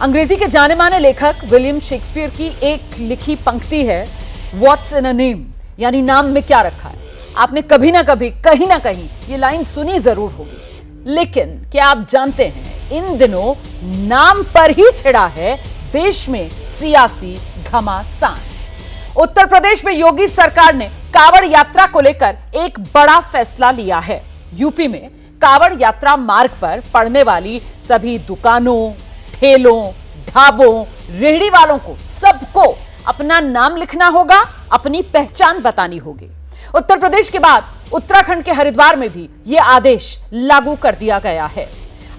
अंग्रेजी के जाने माने लेखक विलियम शेक्सपियर की एक लिखी पंक्ति है, व्हाट्स इन अ नेम, यानी नाम में क्या रखा है। आपने कभी ना कभी कहीं ना कहीं ये लाइन सुनी जरूर होगी, लेकिन क्या आप जानते हैं इन दिनों नाम पर ही छिड़ा है देश में सियासी घमासान। उत्तर प्रदेश में योगी सरकार ने कांवड़ यात्रा को लेकर एक बड़ा फैसला लिया है। यूपी में कांवड़ यात्रा मार्ग पर पड़ने वाली सभी दुकानों, ठेलों, ढाबों, रेहड़ी वालों को सबको अपना नाम लिखना होगा, अपनी पहचान बतानी होगी। उत्तर प्रदेश के बाद उत्तराखंड के हरिद्वार में भी यह आदेश लागू कर दिया गया है।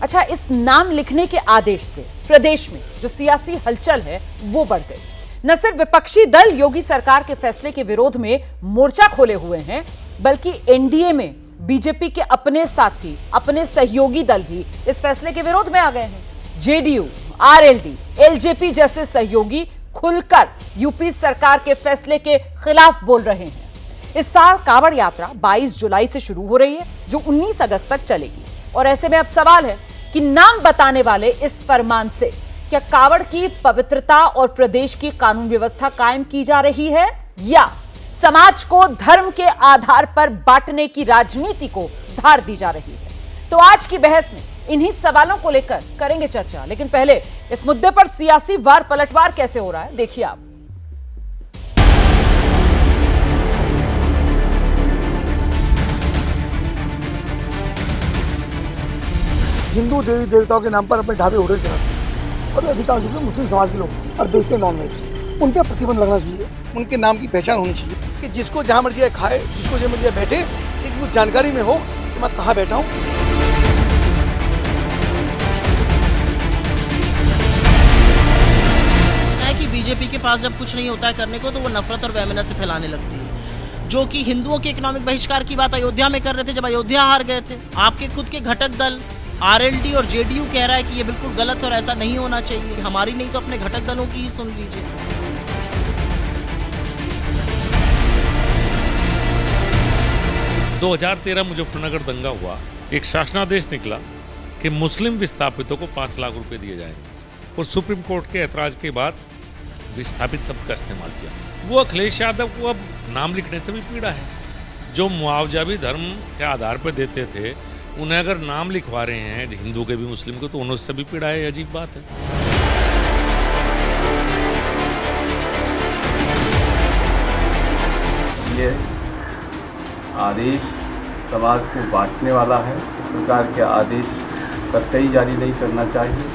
अच्छा, इस नाम लिखने के आदेश से प्रदेश में जो सियासी हलचल है वो बढ़ गई। न सिर्फ विपक्षी दल योगी सरकार के फैसले के विरोध में मोर्चा खोले हुए हैं, बल्कि एनडीए में बीजेपी के अपने साथी, अपने सहयोगी दल भी इस फैसले के विरोध में आ गए हैं। जेडीयू, आरएलडी, एलजेपी जैसे सहयोगी खुलकर यूपी सरकार के फैसले के खिलाफ बोल रहे हैं। इस साल कांवड़ यात्रा 22 जुलाई से शुरू हो रही है, जो 19 अगस्त तक चलेगी। और ऐसे में अब सवाल है कि नाम बताने वाले इस फरमान से क्या कांवड़ की पवित्रता और प्रदेश की कानून व्यवस्था कायम की जा रही है, या समाज को धर्म के आधार पर बांटने की राजनीति को धार दी जा रही है। तो आज की बहस में इन्हीं सवालों को लेकर करेंगे चर्चा, लेकिन पहले इस मुद्दे पर सियासी वार पलटवार कैसे हो रहा है देखिए आप। हिंदू देवी देवताओं के नाम पर अपने ढाबे होटल चलाते हैं और अधिकांश लोग मुस्लिम समाज के लोग और बेचते नॉनवेज। उन पर प्रतिबंध लगना चाहिए, उनके नाम की पहचान होनी चाहिए कि जिसको जहाँ मर्जी खाए, जिसको जहाँ मर्जी बैठे, एक वो जानकारी में हो कि मैं कहाँ बैठा हूँ। कि बीजेपी के पास जब कुछ नहीं होता है करने को तो वो नफरत और वैमनस्य से फैलाने लगती है, जो कि हिंदुओं के इकोनॉमिक बहिष्कार की बात अयोध्या में कर रहे थे जब अयोध्या हार गए थे। आपके खुद के घटक दल आरएलडी और जेडीयू कह रहा है कि ये बिल्कुल गलत और ऐसा नहीं होना चाहिए। हमारी नहीं तो अपने घटक दलों की ही सुन लीजिए। दो 2013 मुजफ्फरनगर दंगा हुआ, एक शासनादेश निकला कि मुस्लिम विस्थापितों को 5 लाख रुपए दिए जाएंगे, और सुप्रीम कोर्ट के ऐतराज के बाद विस्थापित शब्द का इस्तेमाल किया। वो अखिलेश यादव को अब नाम लिखने से भी पीड़ा है। जो मुआवजा भी धर्म के आधार पर देते थे, उन्हें अगर नाम लिखवा रहे हैं हिंदू के भी मुस्लिम को, तो उन्हें उससे भी पीड़ा है। अजीब बात है। ये आदेश समाज को बांटने वाला है। इस प्रकार के आदेश कतई जारी नहीं करना चाहिए।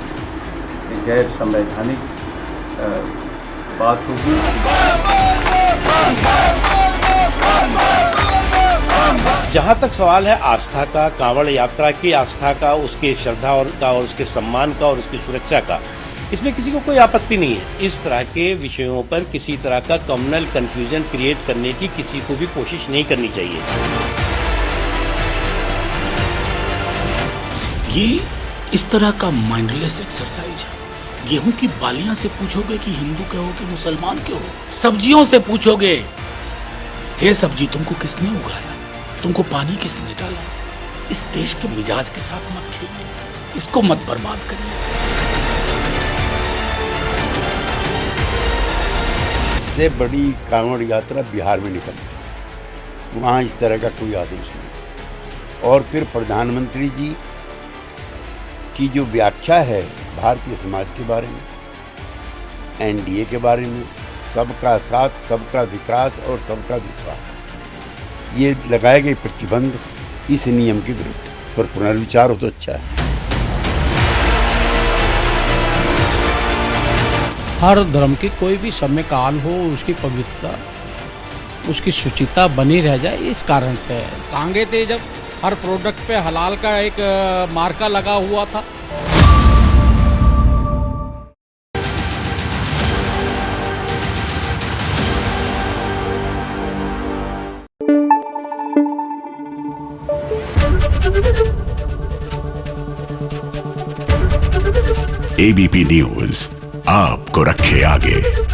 ये गैर संवैधानिक बात होगी। जहाँ तक सवाल है आस्था का, कांवड़ यात्रा की आस्था का, उसके श्रद्धा और उसके सम्मान का और उसकी सुरक्षा का, इसमें किसी को कोई आपत्ति नहीं है। इस तरह के विषयों पर किसी तरह का कम्युनल कंफ्यूजन क्रिएट करने की किसी को भी कोशिश नहीं करनी चाहिए। ये इस तरह का माइंडलेस एक्सरसाइज है। गेहूं की बालियां से पूछोगे कि हिंदू के हो कि मुसलमान के हो, सब्जियों से पूछोगे ये सब्जी तुमको किसने उगाया, तुमको पानी किसने डाला। इस देश के मिजाज के साथ मत खेलिए, इसको मत बर्बाद करिए। इससे बड़ी कांवड़ यात्रा बिहार में निकली, वहाँ इस तरह का कोई आदेश नहीं। और फिर प्रधानमंत्री जी की जो व्याख्या है भारतीय समाज के बारे में, एनडीए के बारे में, सबका साथ, सबका विकास और सबका विश्वास, ये लगाए गए प्रतिबंध इस नियम के विरुद्ध पर पुनर्विचार हो तो अच्छा है। हर धर्म की कोई भी समय काल हो, उसकी पवित्रता, उसकी शुचिता बनी रह जाए, इस कारण से कांगे थे जब हर प्रोडक्ट पे हलाल का एक मार्का लगा हुआ था। एबीपी न्यूज आपको रखे आगे।